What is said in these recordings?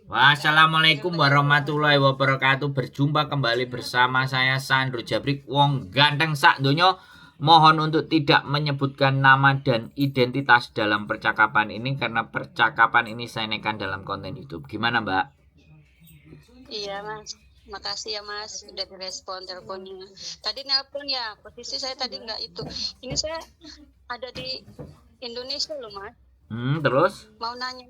Wassalamualaikum warahmatullahi wabarakatuh. Berjumpa kembali bersama saya Sandro Jabrik, wong ganteng sak donya. Mohon untuk tidak menyebutkan nama dan identitas dalam percakapan ini karena percakapan ini saya nekan dalam konten YouTube. Gimana, Mbak? Iya, Mas. Makasih ya, Mas, sudah direspon teleponnya. Tadi nelpon ya, posisi saya tadi nggak itu. Ini saya ada di Indonesia loh, Mas. Terus? Mau nanya,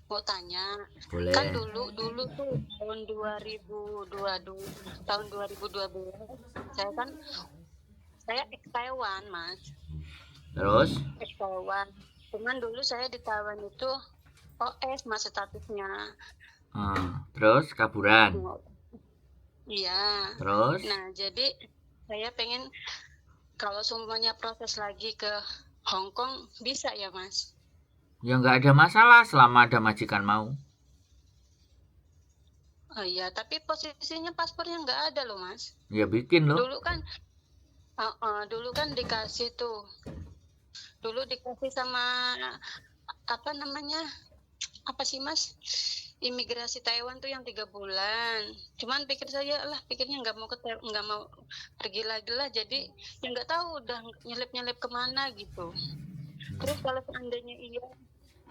mau tanya. Boleh. Kan dulu tuh tahun 2022, tahun 2012, saya ex Taiwan, Mas. Terus? Ex Taiwan. Cuman dulu saya di Taiwan itu OS, Mas, statusnya. Terus kaburan. Iya. Terus? Nah, jadi saya pengen kalau semuanya proses lagi ke Hong Kong bisa ya, Mas? Ya nggak ada masalah selama ada majikan mau. Oh iya, tapi posisinya paspornya nggak ada loh, Mas. Ya bikin loh. Dulu kan dikasih tuh. Dulu dikasih sama apa namanya? Apa sih, Mas? Imigrasi Taiwan tuh yang 3 bulan. Cuman pikirnya nggak mau pergi lagi lah. Jadi ya nggak tahu udah nyelip kemana gitu. Terus kalau seandainya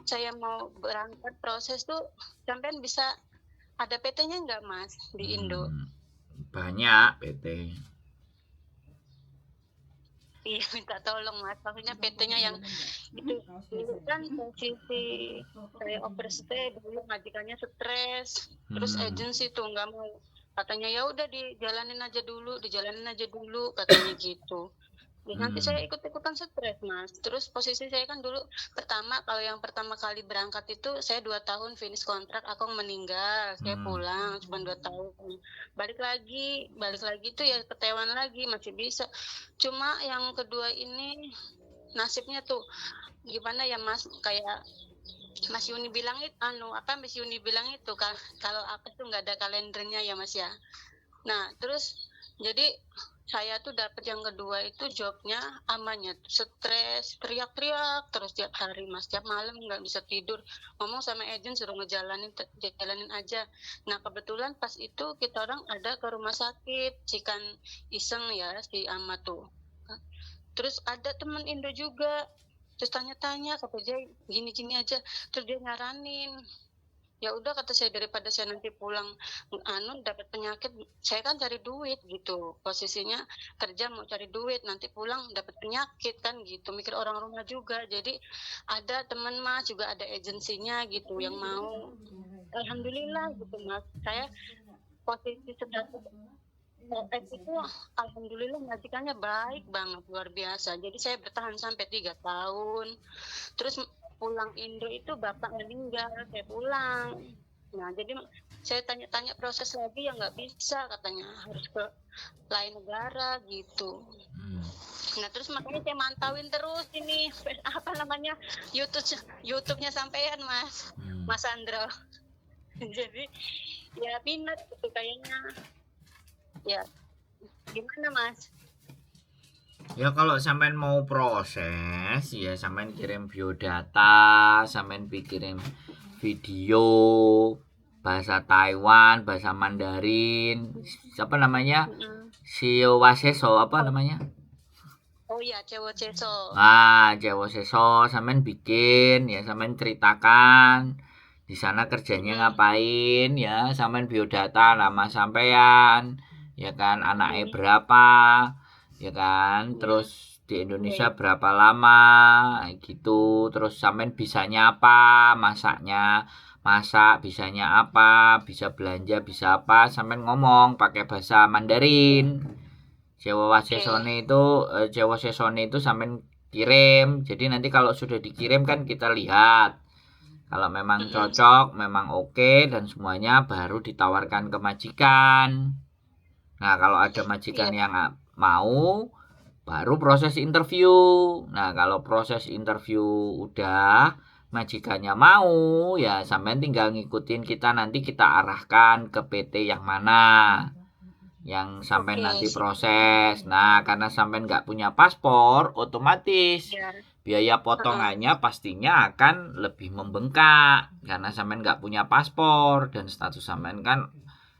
saya mau berangkat proses tuh sampean bisa ada PT-nya nggak, Mas, di Indo? Banyak PT. Iya, minta tolong, Mas. Maksudnya PT-nya yang itu dulu kan posisi saya overstay dulu majikannya stres, terus agensi tuh nggak mau, katanya ya udah dijalanin aja dulu katanya gitu. Ya, nanti saya ikut-ikutan stres, Mas. Terus posisi saya kan dulu kalau yang pertama kali berangkat itu saya 2 tahun finish kontrak, aku meninggal, saya pulang cuma 2 tahun. Balik lagi itu ya ke Taiwan lagi masih bisa. Cuma yang kedua ini nasibnya tuh gimana ya, Mas, kayak Mas Yuni bilang itu kan kalau aku tuh nggak ada kalendernya ya, Mas ya. Nah, terus jadi saya tuh dapat yang kedua itu jobnya amannya stres, teriak-teriak terus tiap hari, Mas, tiap malam nggak bisa tidur, ngomong sama agent suruh jalanin aja. Nah, kebetulan pas itu kita orang ada ke rumah sakit, cikan iseng ya si Ama tuh. Terus ada teman Indo juga, terus tanya-tanya kata dia gini-gini aja, terus dia nyaranin, ya udah kata saya, daripada saya nanti pulang dapat penyakit, saya kan cari duit gitu, posisinya kerja mau cari duit, nanti pulang dapat penyakit kan gitu, mikir orang rumah juga. Jadi ada teman, Mas, juga ada agensinya gitu yang mau. Alhamdulillah gitu, Mas, saya posisi status itu alhamdulillah majikannya baik banget, luar biasa. Jadi saya bertahan sampai 3 tahun. Terus pulang Indo itu bapak meninggal, saya pulang. Nah, jadi saya tanya-tanya proses lagi ya nggak bisa, katanya harus ke lain negara gitu. Nah, terus makanya saya mantauin terus ini apa namanya YouTube-nya sampean, Mas Andro. Jadi ya minat gitu kayaknya. Ya gimana, Mas? Ya kalau sampean mau proses ya sampean kirim biodata, sampean kirim video bahasa Taiwan, bahasa Mandarin, apa namanya? Waseso apa namanya? Oh iya, Cewoceso. Cewoceso sampean bikin ya, sampean ceritakan di sana kerjanya ngapain ya, sampean biodata, nama sampean, ya kan, anaknya berapa, ya kan, terus di Indonesia berapa lama gitu, terus sampean bisanya apa, masak bisanya apa, bisa belanja bisa apa, sampean ngomong pakai bahasa Mandarin. Cewasesone itu sampean kirim. Jadi nanti kalau sudah dikirim kan kita lihat. Kalau memang cocok, memang oke dan semuanya, baru ditawarkan ke majikan. Nah, kalau ada majikan yang mau, baru proses interview. Nah, kalau proses interview udah, majikannya mau, ya sampean tinggal ngikutin kita, nanti kita arahkan ke PT yang mana yang sampean nanti proses. Nah, karena sampean nggak punya paspor, otomatis biaya potongannya pastinya akan lebih membengkak karena sampean nggak punya paspor dan status sampean kan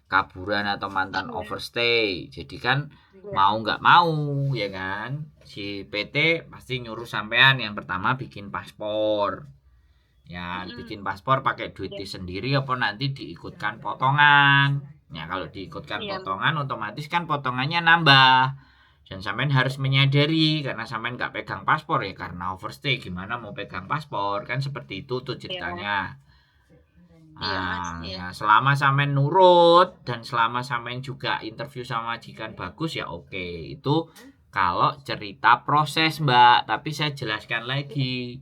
kaburan atau mantan overstay. Jadi kan mau nggak mau ya kan, si PT pasti nyuruh sampean yang pertama bikin paspor. Ya, bikin paspor pakai duit sendiri apa nanti diikutkan potongan. Ya, kalau diikutkan potongan otomatis kan potongannya nambah. Dan sampean harus menyadari karena sampean nggak pegang paspor ya karena overstay, gimana mau pegang paspor, kan seperti itu tuh ceritanya. Ya, selama sampean nurut dan selama sampean juga interview sama majikan bagus ya oke. Itu kalau cerita proses Mbak, tapi saya jelaskan lagi.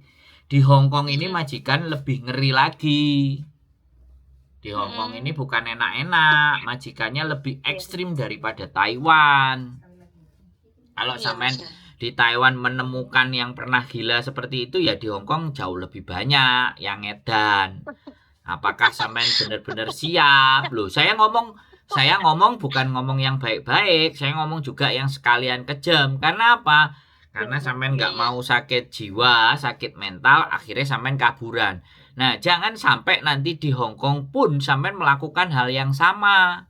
Di Hong Kong ini majikan lebih ngeri lagi. Di Hong Kong ini bukan enak-enak, majikannya lebih ekstrim daripada Taiwan. Kalau sampean di Taiwan menemukan yang pernah gila seperti itu ya di Hong Kong jauh lebih banyak yang edan. Apakah sampean benar-benar siap? Loh, saya ngomong bukan ngomong yang baik-baik, saya ngomong juga yang sekalian kejam. Karena apa? Karena sampean nggak mau sakit jiwa, sakit mental, akhirnya sampean kaburan. Nah, jangan sampai nanti di Hong Kong pun sampean melakukan hal yang sama.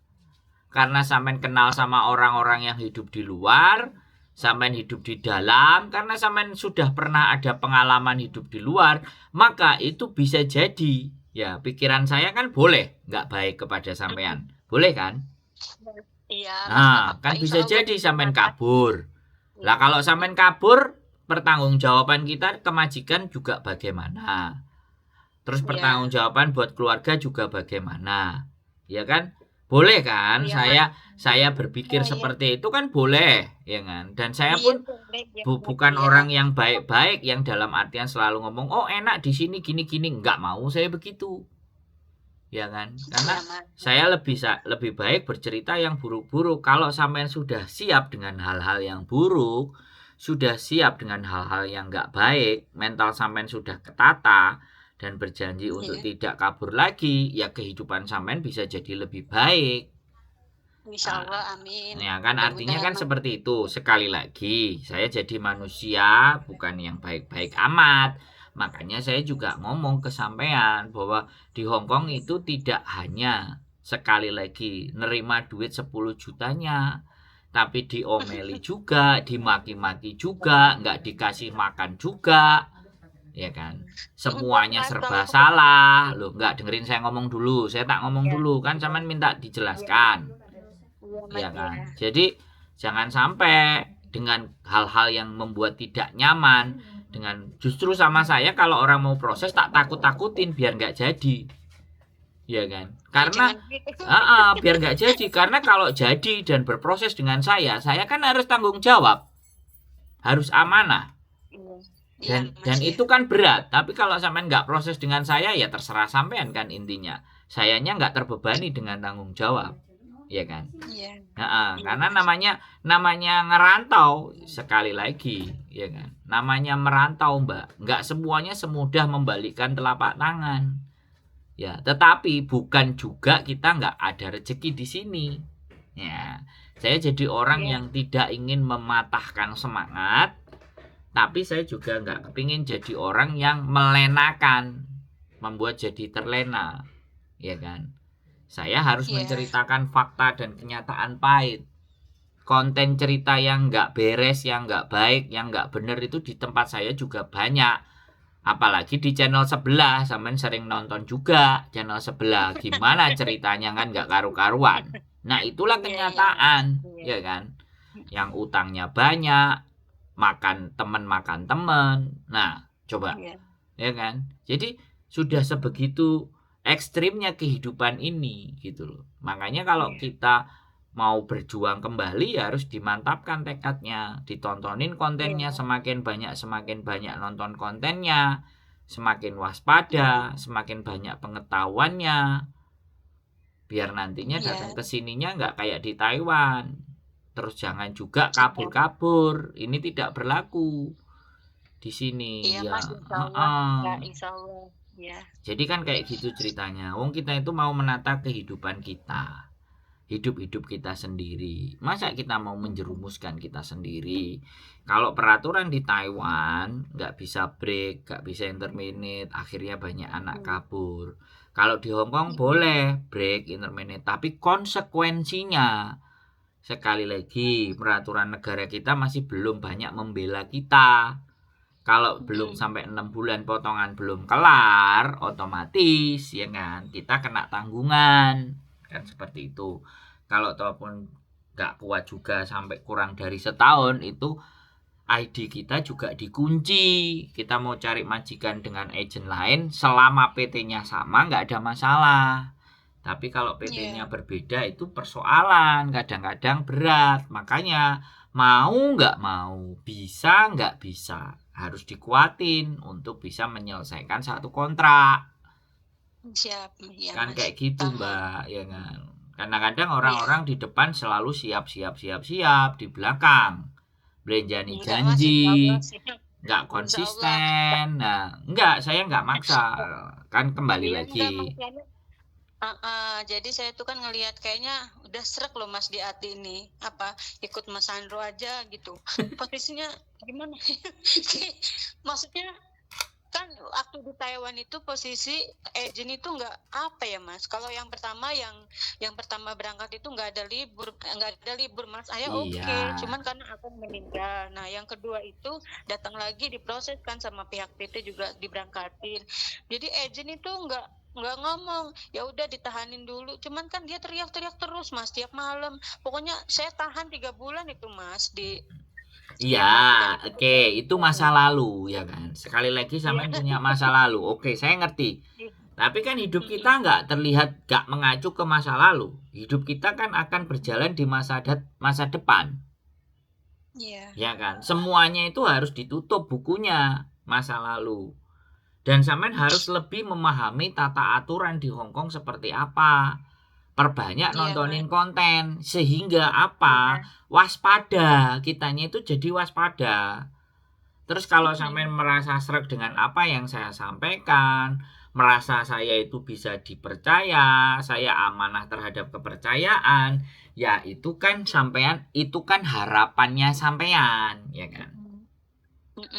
Karena sampean kenal sama orang-orang yang hidup di luar, sampean hidup di dalam, karena sampean sudah pernah ada pengalaman hidup di luar, maka itu bisa jadi. Ya, pikiran saya kan boleh nggak baik kepada sampean. Boleh kan? Iya. Nah, kan bisa jadi sampean kabur. Lah kalau sampean kabur, pertanggungjawaban kita ke majikan juga bagaimana? Terus pertanggungjawaban buat keluarga juga bagaimana? Ya kan? Boleh kan? Saya berpikir seperti itu kan boleh, ya kan? Dan saya pun bukan orang yang baik-baik yang dalam artian selalu ngomong, "Oh, enak di sini gini-gini." Enggak mau saya begitu. Ya kan? Karena saya lebih baik bercerita yang buruk-buruk. Kalau sampean sudah siap dengan hal-hal yang buruk, sudah siap dengan hal-hal yang nggak baik, mental sampean sudah ketata dan berjanji untuk tidak kabur lagi, ya kehidupan sampean bisa jadi lebih baik. Insyaallah, amin. Ya kan artinya kan seperti itu. Sekali lagi, saya jadi manusia bukan yang baik-baik amat. Makanya saya juga ngomong ke sampean bahwa di Hong Kong itu tidak hanya sekali lagi nerima duit 10 jutanya, tapi diomeli juga, dimaki-maki juga, nggak dikasih makan juga, ya kan? Semuanya serba salah. Loh, nggak dengerin saya ngomong dulu. Saya tak ngomong dulu, kan sampean minta dijelaskan. Ya kan? Jadi jangan sampai dengan hal-hal yang membuat tidak nyaman, dengan justru sama saya kalau orang mau proses tak takut-takutin biar nggak jadi, ya kan? Karena biar nggak jadi, karena kalau jadi dan berproses dengan saya kan harus tanggung jawab, harus amanah, dan itu kan berat. Tapi kalau sampean nggak proses dengan saya ya terserah sampean kan intinya, sayanya nggak terbebani dengan tanggung jawab, ya kan? Karena namanya ngerantau, sekali lagi, ya kan? Namanya merantau, Mbak. Nggak semuanya semudah membalikkan telapak tangan. Ya, tetapi bukan juga kita nggak ada rezeki di sini. Ya, saya jadi orang yang tidak ingin mematahkan semangat, tapi saya juga nggak kepingin jadi orang yang melenakan, membuat jadi terlena, ya kan? Saya harus menceritakan fakta dan kenyataan pahit. Konten cerita yang nggak beres, yang nggak baik, yang nggak bener itu di tempat saya juga banyak. Apalagi di channel sebelah, sampean sering nonton juga channel sebelah. Gimana ceritanya kan nggak karu-karuan. Nah itulah kenyataan, ya kan? Yang utangnya banyak, makan temen. Nah coba, ya kan? Jadi sudah sebegitu ekstrimnya kehidupan ini gitu loh. Makanya kalau kita mau berjuang kembali ya harus dimantapkan tekadnya, ditontonin kontennya semakin banyak nonton kontennya, semakin waspada, semakin banyak pengetahuannya, biar nantinya datang ke sininya nggak kayak di Taiwan. Terus jangan juga kabur-kabur, ini tidak berlaku di sini. Insyaallah. Ya. Jadi kan kayak gitu ceritanya. Wong kita itu mau menata kehidupan kita. hidup kita sendiri. Masa kita mau menjerumuskan kita sendiri? Kalau peraturan di Taiwan nggak bisa break, nggak bisa interminate, akhirnya banyak anak kabur. Kalau di Hong Kong boleh break, interminate, tapi konsekuensinya sekali lagi peraturan negara kita masih belum banyak membela kita. Kalau belum sampai 6 bulan potongan belum kelar, otomatis ya kan kita kena tanggungan kan seperti itu. Kalau ataupun nggak kuat juga sampai kurang dari setahun, itu ID kita juga dikunci. Kita mau cari majikan dengan agent lain, selama PT-nya sama nggak ada masalah. Tapi kalau PT-nya berbeda itu persoalan, kadang-kadang berat. Makanya mau nggak mau, bisa nggak bisa, harus dikuatin untuk bisa menyelesaikan satu kontrak. Siap, ya, Kan Mas. kayak gitu, Mbak, ya kan. Kadang-kadang orang-orang di depan selalu siap, di belakang belanjani janji, nggak konsisten. Nah, saya nggak maksa, kan kembali lagi. Jadi saya tuh kan ngelihat kayaknya udah srek loh Mas di hati ini, ikut Mas Sandro aja gitu. Posisinya gimana? Maksudnya kan waktu di Taiwan itu posisi agent itu nggak Mas. Kalau yang pertama berangkat itu nggak ada libur Mas. Saya oke. Cuman karena aku meninggal. Nah yang kedua itu datang lagi diproses kan sama pihak PT juga diberangkatin. Jadi agent itu nggak ngomong, ya udah ditahanin dulu. Cuman kan dia teriak-teriak terus Mas tiap malam. Pokoknya saya tahan 3 bulan itu Mas di. Iya, oke, itu masa lalu ya kan. Sekali lagi sampean punya masa lalu. Oke, saya ngerti. Tapi kan hidup kita nggak terlihat nggak mengacu ke masa lalu. Hidup kita kan akan berjalan di masa depan. Iya. Ya kan. Semuanya itu harus ditutup bukunya masa lalu. Dan sampean harus lebih memahami tata aturan di Hong Kong seperti apa. Perbanyak nontonin konten sehingga waspada, kitanya itu jadi waspada. Terus kalau sampean merasa sreg dengan apa yang saya sampaikan, merasa saya itu bisa dipercaya, saya amanah terhadap kepercayaan, ya itu kan sampean, itu kan harapannya sampean, ya kan.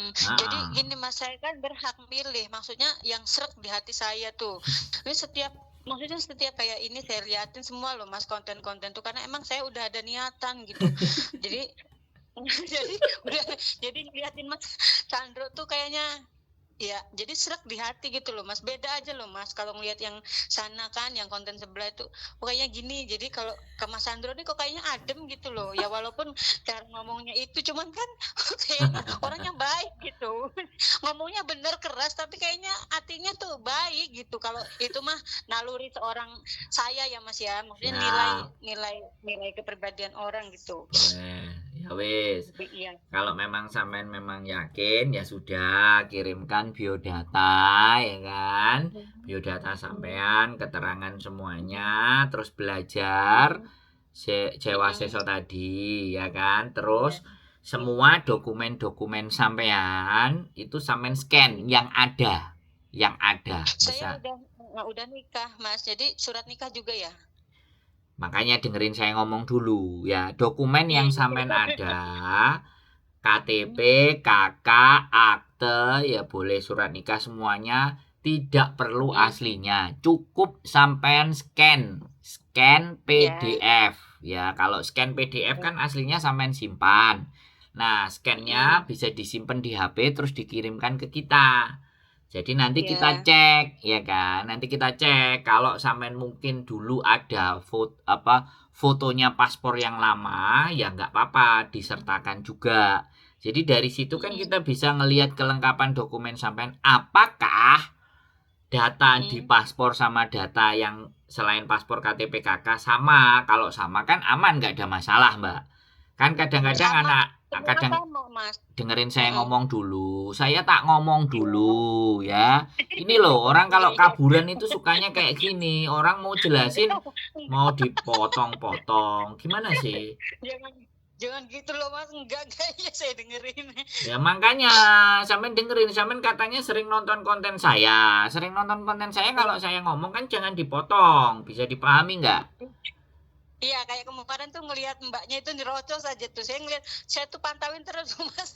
Jadi gini Mas, saya kan berhak milih, maksudnya yang sreg di hati saya tuh. Ini setiap kayak ini saya liatin semua loh Mas, konten-konten tuh, karena emang saya udah ada niatan gitu. jadi liatin Mas Sandro tuh kayaknya ya jadi sreg di hati gitu loh Mas. Beda aja loh Mas kalau ngeliat yang sana kan, yang konten sebelah itu kayaknya gini. Jadi kalau ke Mas Sandro nih kok kayaknya adem gitu loh ya, walaupun cara ngomongnya itu cuman kan kayaknya orangnya baik gitu. Ngomongnya bener keras tapi kayaknya hatinya tuh baik gitu. Kalau itu mah naluri seorang saya ya Mas ya, maksudnya nilai kepribadian orang gitu. Ya wis. Kalau memang sampean memang yakin, ya sudah, kirimkan biodata ya kan. Biodata sampean, keterangan semuanya, terus belajar Jewa Seso tadi ya kan. Terus semua dokumen-dokumen sampean itu sampean scan yang ada. Saya udah nikah Mas, jadi surat nikah juga ya. Makanya dengerin saya ngomong dulu ya. Dokumen yang sampean ada, KTP, KK, akte, ya boleh surat nikah semuanya, tidak perlu aslinya. Cukup sampean scan PDF. Ya, kalau scan PDF kan aslinya sampean simpan. Nah, scan-nya bisa disimpan di HP terus dikirimkan ke kita. Jadi nanti kita cek, ya kan? Nanti kita cek kalau sampean mungkin dulu ada fotonya paspor yang lama, ya nggak apa-apa, disertakan juga. Jadi dari situ kan kita bisa ngelihat kelengkapan dokumen sampean, apakah data di paspor sama data yang selain paspor KTP KK sama. Kalau sama kan aman, nggak ada masalah, Mbak. Kan kadang-kadang dengerin saya ngomong dulu. Saya tak ngomong dulu ya. Ini loh, orang kalau kaburan itu sukanya kayak gini. Orang mau jelasin mau dipotong-potong. Gimana sih? Jangan gitu loh Mas, enggak ya saya dengerin. Ya makanya sampean dengerin, sampean katanya sering nonton konten saya. Kalau saya ngomong kan jangan dipotong. Bisa dipahami nggak? Iya, kayak kemarin tuh ngelihat Mbaknya itu nyerocos aja tuh. Saya tuh pantauin terus Mas.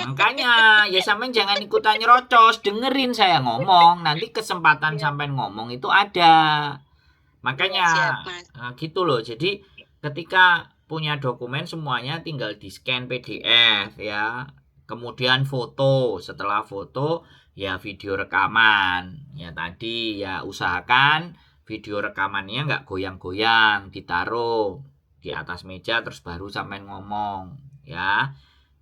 Makanya ya sampean jangan ikutan nyerocos, dengerin saya ngomong. Nanti kesempatan Iya, sampean ngomong itu ada. iya Makanya siap Mas. gitu loh. Jadi ketika punya dokumen semuanya tinggal di scan PDF ya. Kemudian foto, setelah foto ya video rekaman. Ya tadi ya usahakan video rekamannya nggak goyang-goyang, ditaruh di atas meja terus baru sampean ngomong ya.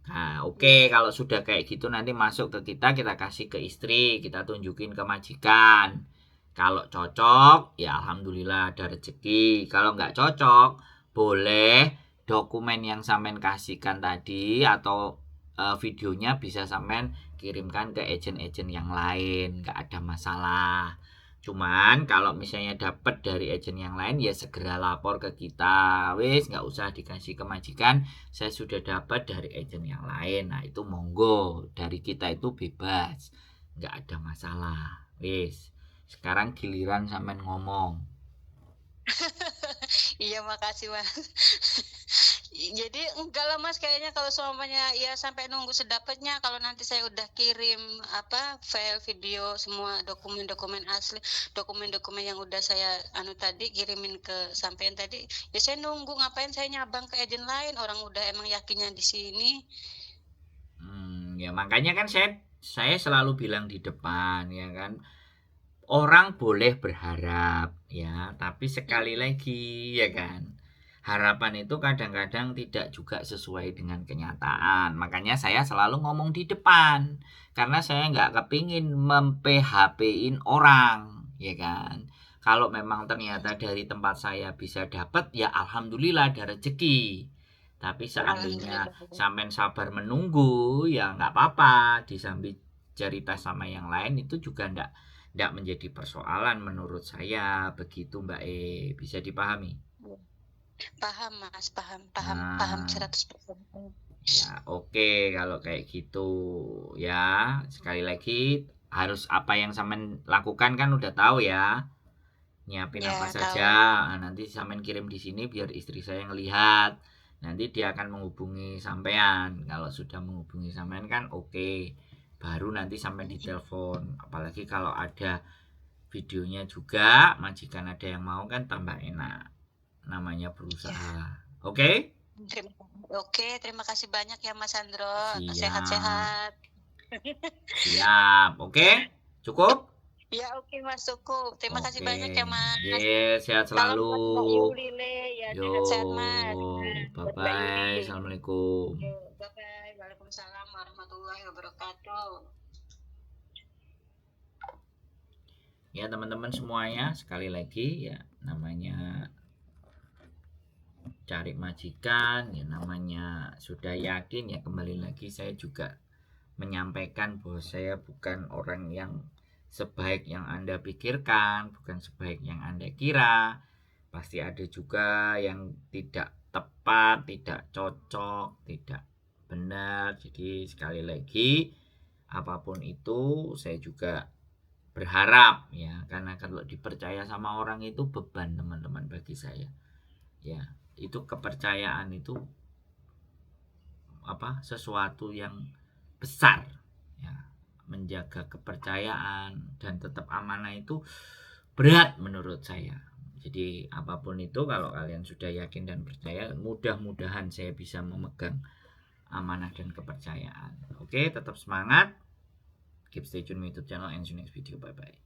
Nah, oke, Iya. kalau sudah kayak gitu nanti masuk ke kita, kita kasih ke istri, kita tunjukin ke majikan. Kalau cocok, ya alhamdulillah ada rezeki. Kalau nggak cocok, boleh dokumen yang sampean kasihkan tadi atau videonya bisa sampean kirimkan ke agen-agen yang lain, nggak ada masalah. Cuman kalau misalnya dapat dari agen yang lain ya segera lapor ke kita. Wis nggak usah dikasih ke majikan, saya sudah dapat dari agen yang lain. Nah itu monggo, dari kita itu bebas, nggak ada masalah. Wis sekarang giliran sampean ngomong. Iya, makasih Mas. Jadi enggak lah Mas, kayaknya kalau semuanya ya sampai nunggu sedapatnya, kalau nanti saya udah kirim apa file video semua dokumen-dokumen asli, dokumen-dokumen yang udah saya anu tadi kirimin ke sampean tadi, ya saya nunggu, ngapain saya nyabang ke agen lain, orang udah emang yakinnya di sini. Ya makanya kan saya selalu bilang di depan ya kan. Orang boleh berharap ya, tapi sekali lagi ya kan. Harapan itu kadang-kadang tidak juga sesuai dengan kenyataan. Makanya saya selalu ngomong di depan. Karena saya nggak kepingin mem-PHP-in orang, ya kan. Kalau memang ternyata dari tempat saya bisa dapat, ya alhamdulillah ada rezeki. Tapi seandainya Alhamdulillah. sampean sabar menunggu, ya nggak apa-apa. Disambil cerita sama yang lain itu juga nggak menjadi persoalan menurut saya. Begitu Mbak bisa dipahami. Paham Mas, paham paham paham Nah, 100%. ya oke kalau kayak gitu ya. Sekali lagi harus apa yang sampean lakukan kan udah tahu ya. Nyiapin apa Ya, saja. tahu. Nah, nanti sampean kirim di sini biar istri saya ngelihat. Nanti dia akan menghubungi sampean. Kalau sudah menghubungi sampean kan oke. Baru nanti sampai ditelepon. Apalagi kalau ada videonya juga, majikan ada yang mau kan tambah enak. Namanya berusaha. Ya. Oke? Oke, terima kasih banyak ya Mas Sandro. Siap. Sehat-sehat. Siap. Oke? Cukup? Ya oke Mas, cukup. Terima kasih Oke. banyak ya Mas. Yes, sehat Salam selalu. buat Mbak Yuli Le, ya Yo, sehat-sehat Mas. Nah, bye buat Mbak Yuli. bye. Assalamualaikum. Yuk, bye-bye. Waalaikumsalam warahmatullahi wabarakatuh. Ya teman-teman semuanya, sekali lagi ya namanya cari majikan, ya namanya sudah yakin ya kembali lagi saya juga menyampaikan bahwa saya bukan orang yang sebaik yang Anda pikirkan, bukan sebaik yang Anda kira. Pasti ada juga yang tidak tepat, tidak cocok, tidak benar. Jadi sekali lagi apapun itu saya juga berharap ya, karena kalau dipercaya sama orang itu beban teman-teman bagi saya. Ya, itu kepercayaan itu sesuatu yang besar ya. Menjaga kepercayaan dan tetap amanah itu berat menurut saya. Jadi apapun itu kalau kalian sudah yakin dan percaya, mudah-mudahan saya bisa memegang amanah dan kepercayaan. Oke, tetap semangat. Keep stay tune with YouTube channel and see you next video. Bye bye.